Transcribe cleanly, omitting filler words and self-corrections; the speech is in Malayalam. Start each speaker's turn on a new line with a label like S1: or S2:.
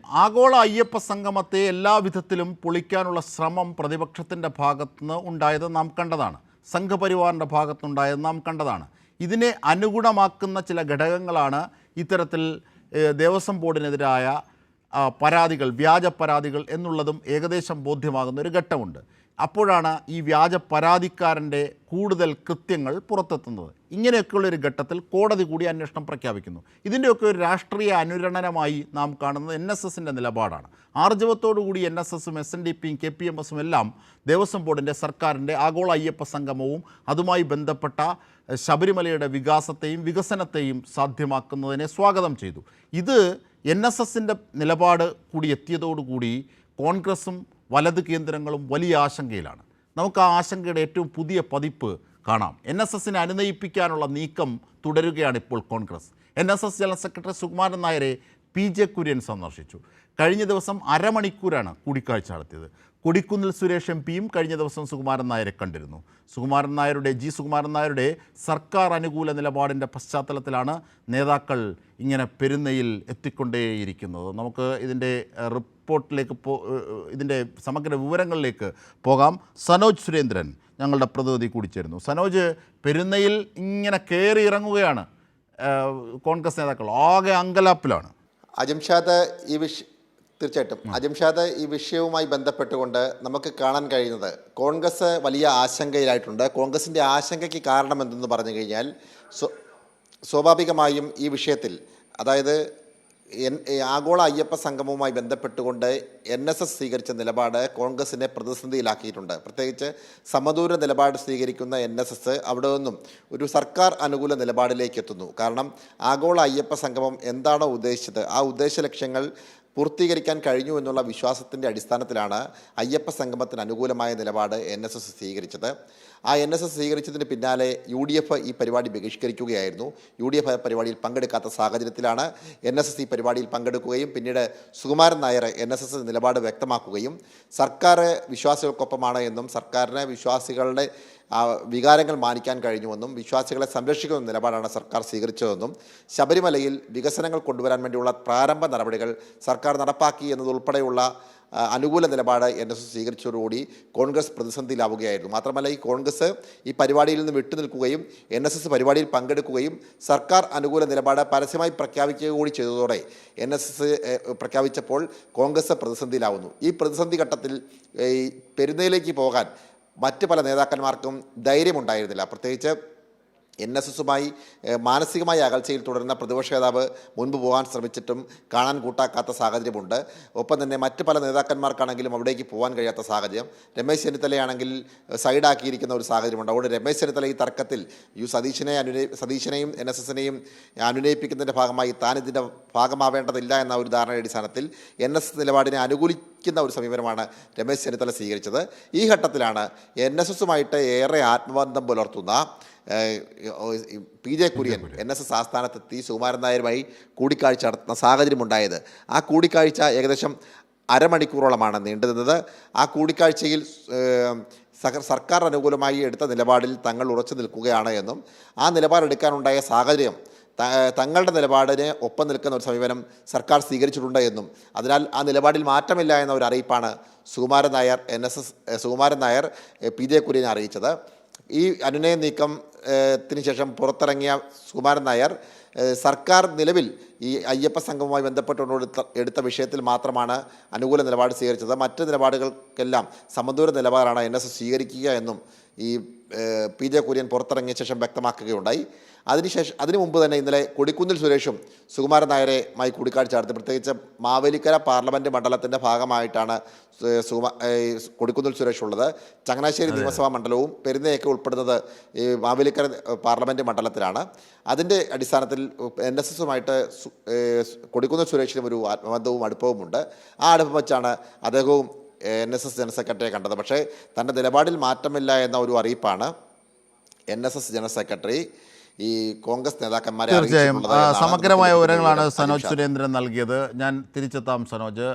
S1: ആഗോള അയ്യപ്പ സംഗമത്തെ എല്ലാ വിധത്തിലും പൊളിക്കാനുള്ള ശ്രമം പ്രതിപക്ഷത്തിൻ്റെ ഭാഗത്തുനിന്ന് ഉണ്ടായത് നാം കണ്ടതാണ്. സംഘപരിവാറിൻ്റെ ഭാഗത്തുനിന്നുണ്ടായത് നാം കണ്ടതാണ്. ഇതിനെ അനുഗുണമാക്കുന്ന ചില ഘടകങ്ങളാണ് ഇത്തരത്തിൽ ദേവസ്വം ബോർഡിനെതിരായ പരാതികൾ, വ്യാജ പരാതികൾ എന്നുള്ളതും ഏകദേശം ബോധ്യമാകുന്ന ഒരു ഘട്ടമുണ്ട്. അപ്പോഴാണ് ഈ വ്യാജ പരാതിക്കാരൻ്റെ കൂടുതൽ കൃത്യങ്ങൾ പുറത്തെത്തുന്നത്. ഇങ്ങനെയൊക്കെയുള്ളൊരു ഘട്ടത്തിൽ കോടതി കൂടി അന്വേഷണം പ്രഖ്യാപിക്കുന്നു. ഇതിൻ്റെയൊക്കെ ഒരു രാഷ്ട്രീയ അനുരണനമായി നാം കാണുന്നത് NSSൻ്റെ നിലപാടാണ്. ആർജവത്തോടുകൂടി NSSും SNDPയും KPMSും എല്ലാം ദേവസ്വം ബോർഡിൻ്റെ, സർക്കാരിൻ്റെ ആഗോള അയ്യപ്പ സംഗമവും അതുമായി ബന്ധപ്പെട്ട ശബരിമലയുടെ വികാസത്തെയും വികസനത്തെയും സാധ്യമാക്കുന്നതിനെ സ്വാഗതം ചെയ്തു. ഇത് NSSൻ്റെ നിലപാട് കൂടി എത്തിയതോടുകൂടി കോൺഗ്രസും വലത് കേന്ദ്രങ്ങളും വലിയ ആശങ്കയിലാണ്. നമുക്ക് ആ ആശങ്കയുടെ ഏറ്റവും പുതിയ പതിപ്പ് കാണാം. NSSനെ അനുനയിപ്പിക്കാനുള്ള നീക്കം തുടരുകയാണ് ഇപ്പോൾ Congress. NSS general secretary Sukumaran നായരെ PJ കുര്യൻ സന്ദർശിച്ചു. കഴിഞ്ഞ ദിവസം അരമണിക്കൂറാണ് കൂടിക്കാഴ്ച നടത്തിയത്. കൊടിക്കുന്നിൽ സുരേഷ് MP കഴിഞ്ഞ ദിവസം സുകുമാരൻ നായരെ കണ്ടിരുന്നു. സുകുമാരൻ നായരുടെ സർക്കാർ അനുകൂല നിലപാടിൻ്റെ പശ്ചാത്തലത്തിലാണ് നേതാക്കൾ ഇങ്ങനെ പെരുന്നയിൽ എത്തിക്കൊണ്ടേയിരിക്കുന്നത്. നമുക്ക് ഇതിൻ്റെ റിപ്പോർട്ടിലേക്ക് ഇതിൻ്റെ സമഗ്ര വിവരങ്ങളിലേക്ക് പോകാം. സനോജ് സുരേന്ദ്രൻ ഞങ്ങളുടെ പ്രതിനിധി കൂടി ചേരുന്നു. സനോജ്, പെരുന്നയിൽ ഇങ്ങനെ കയറി ഇറങ്ങുകയാണ് കോൺഗ്രസ് നേതാക്കൾ, ആകെ അങ്കലാപ്പിലാണ്.
S2: തീർച്ചയായിട്ടും അജംഷാദ്, ഈ വിഷയവുമായി ബന്ധപ്പെട്ടുകൊണ്ട് നമുക്ക് കാണാൻ കഴിയുന്നത് കോൺഗ്രസ് വലിയ ആശങ്കയിലായിട്ടുണ്ട്. കോൺഗ്രസിൻ്റെ ആശങ്കയ്ക്ക് കാരണം എന്തെന്ന് പറഞ്ഞു കഴിഞ്ഞാൽ സ്വാഭാവികമായും ഈ വിഷയത്തിൽ, അതായത് ആഗോള അയ്യപ്പ സംഗമവുമായി ബന്ധപ്പെട്ടുകൊണ്ട് NSS സ്വീകരിച്ച നിലപാട് കോൺഗ്രസിനെ പ്രതിസന്ധിയിലാക്കിയിട്ടുണ്ട്. പ്രത്യേകിച്ച് സമദൂര നിലപാട് സ്വീകരിക്കുന്ന NSS അവിടെ നിന്നും ഒരു സർക്കാർ അനുകൂല നിലപാടിലേക്ക് എത്തുന്നു. കാരണം ആഗോള അയ്യപ്പ സംഗമം എന്താണോ ഉദ്ദേശിച്ചത്, ആ ഉദ്ദേശ ലക്ഷ്യങ്ങൾ പൂർത്തീകരിക്കാൻ കഴിഞ്ഞു എന്നുള്ള വിശ്വാസത്തിൻ്റെ അടിസ്ഥാനത്തിലാണ് അയ്യപ്പ സംഗമത്തിന് അനുകൂലമായ നിലപാട് NSS സ്വീകരിച്ചത്. ആ NSS സ്വീകരിച്ചതിന് പിന്നാലെ UDF ഈ പരിപാടി ബഹിഷ്കരിക്കുകയായിരുന്നു. UDF പരിപാടിയിൽ പങ്കെടുക്കാത്ത സാഹചര്യത്തിലാണ് NSS ഈ പരിപാടിയിൽ പങ്കെടുക്കുകയും പിന്നീട് സുകുമാരൻ നായർ NSS നിലപാട് വ്യക്തമാക്കുകയും സർക്കാർ വിശ്വാസികൾക്കൊപ്പമാണ് എന്നും സർക്കാരിന് വിശ്വാസികളുടെ വികാരങ്ങൾ മാനിക്കാൻ കഴിഞ്ഞുവെന്നും വിശ്വാസികളെ സംരക്ഷിക്കുന്ന നിലപാടാണ് സർക്കാർ സ്വീകരിച്ചതെന്നും ശബരിമലയിൽ വികസനങ്ങൾ കൊണ്ടുവരാൻ വേണ്ടിയുള്ള പ്രാരംഭ നടപടികൾ സർക്കാർ നടപ്പാക്കി എന്നതുൾപ്പെടെയുള്ള അനുകൂല നിലപാട് NSS സ്വീകരിച്ചതോടുകൂടി കോൺഗ്രസ് പ്രതിസന്ധിയിലാവുകയായിരുന്നു. മാത്രമല്ല, ഈ കോൺഗ്രസ് ഈ പരിപാടിയിൽ നിന്ന് വിട്ടുനിൽക്കുകയും NSS പരിപാടിയിൽ പങ്കെടുക്കുകയും സർക്കാർ അനുകൂല നിലപാട് പരസ്യമായി പ്രഖ്യാപിക്കുക കൂടി ചെയ്തതോടെ NSS പ്രഖ്യാപിച്ചപ്പോൾ കോൺഗ്രസ് പ്രതിസന്ധിയിലാവുന്നു. ഈ പ്രതിസന്ധി ഘട്ടത്തിൽ ഈ പെരുന്നയിലേക്ക് പോകാൻ മറ്റ് പല നേതാക്കന്മാർക്കും ധൈര്യമുണ്ടായിരുന്നില്ല. പ്രത്യേകിച്ച് NSSുമായി മാനസികമായ അകൽച്ചയിൽ തുടരുന്ന പ്രതിപക്ഷ നേതാവ് മുൻപ് പോകാൻ ശ്രമിച്ചിട്ടും കാണാൻ കൂട്ടാക്കാത്ത സാഹചര്യമുണ്ട്. ഒപ്പം തന്നെ മറ്റ് പല നേതാക്കന്മാർക്കാണെങ്കിലും അവിടേക്ക് പോകാൻ കഴിയാത്ത സാഹചര്യം. രമേശ് ചെന്നിത്തലയാണെങ്കിൽ സൈഡാക്കിയിരിക്കുന്ന ഒരു സാഹചര്യമുണ്ട്. അതുകൊണ്ട് രമേശ് ചെന്നിത്തല ഈ തർക്കത്തിൽ സതീശനെയും NSSനെയും അനുനയിപ്പിക്കുന്നതിൻ്റെ ഭാഗമായി താൻ ഇതിൻ്റെ ഭാഗമാവേണ്ടതില്ല എന്ന ഒരു ധാരണയുടെ അടിസ്ഥാനത്തിൽ NSS നിലപാടിനെ അനുകൂലിക്കുന്ന ഒരു സമീപനമാണ് രമേശ് ചെന്നിത്തല സ്വീകരിച്ചത്. ഈ ഘട്ടത്തിലാണ് NSSുമായിട്ട് ഏറെ ആത്മബന്ധം പുലർത്തുന്ന PJ കുര്യൻ NSS ആസ്ഥാനത്തെത്തി സുകുമാരൻ നായരുമായി കൂടിക്കാഴ്ച നടത്തുന്ന സാഹചര്യമുണ്ടായത്. ആ കൂടിക്കാഴ്ച ഏകദേശം അരമണിക്കൂറോളമാണ് നീണ്ടുനിന്നത്. ആ കൂടിക്കാഴ്ചയിൽ സർക്കാർ അനുകൂലമായി എടുത്ത നിലപാടിൽ തങ്ങൾ ഉറച്ചു നിൽക്കുകയാണ് എന്നും ആ നിലപാടെടുക്കാനുണ്ടായ സാഹചര്യം തങ്ങളുടെ നിലപാടിന് ഒപ്പം നിൽക്കുന്ന ഒരു സമീപനം സർക്കാർ സ്വീകരിച്ചിട്ടുണ്ട് എന്നും അതിനാൽ ആ നിലപാടിൽ മാറ്റമില്ല എന്ന ഒരു അറിയിപ്പാണ് സുകുമാരൻ നായർ PJ കുര്യനെ അറിയിച്ചത്. ഈ അനുനയ നീക്കത്തിന് ശേഷം പുറത്തിറങ്ങിയ സുകുമാരൻ നായർ സർക്കാർ നിലവിൽ ഈ അയ്യപ്പ സംഘവുമായി ബന്ധപ്പെട്ടുകൊണ്ട് എടുത്ത വിഷയത്തിൽ മാത്രമാണ് അനുകൂല നിലപാട് സ്വീകരിച്ചത്. മറ്റ് നിലപാടുകൾക്കെല്ലാം സമദൂര നിലപാടാണ് NSS സ്വീകരിക്കുക എന്നും ഈ PJ കുര്യൻ പുറത്തിറങ്ങിയ ശേഷം വ്യക്തമാക്കുകയുണ്ടായി. അതിനു മുമ്പ് തന്നെ ഇന്നലെ കൊടിക്കുന്നിൽ സുരേഷും സുകുമാരൻ നായരുമായി കൂടിക്കാഴ്ച നടത്തി. പ്രത്യേകിച്ച് മാവേലിക്കര പാർലമെൻറ്റ് മണ്ഡലത്തിൻ്റെ ഭാഗമായിട്ടാണ് കൊടിക്കുന്നിൽ സുരേഷ് ഉള്ളത്. ചങ്ങനാശ്ശേരി നിയമസഭാ മണ്ഡലവും പെരുന്നയൊക്കെ ഉൾപ്പെടുന്നത് ഈ മാവേലിക്കര പാർലമെൻറ്റ് മണ്ഡലത്തിലാണ്. അതിൻ്റെ അടിസ്ഥാനത്തിൽ NSSുമായിട്ട് കൊടിക്കുന്നിൽ സുരേഷിനും ഒരു ആത്മബന്ധവും അടുപ്പവുമുണ്ട്. ആ അടുപ്പം വെച്ചാണ് അദ്ദേഹവും NSS ജനറൽ സെക്രട്ടറിയെ കണ്ടത്. പക്ഷേ തൻ്റെ നിലപാടിൽ മാറ്റമില്ല എന്ന ഒരു അറിയിപ്പാണ് NSS ജനറൽ സെക്രട്ടറി ഈ കോൺഗ്രസ് നേതാക്കന്മാരെ
S1: തീർച്ചയായും സമഗ്രമായ വിവരങ്ങളാണ് സനോജ് സുരേന്ദ്രൻ നൽകിയത്. ഞാൻ തിരിച്ചെത്താം സനോജ്.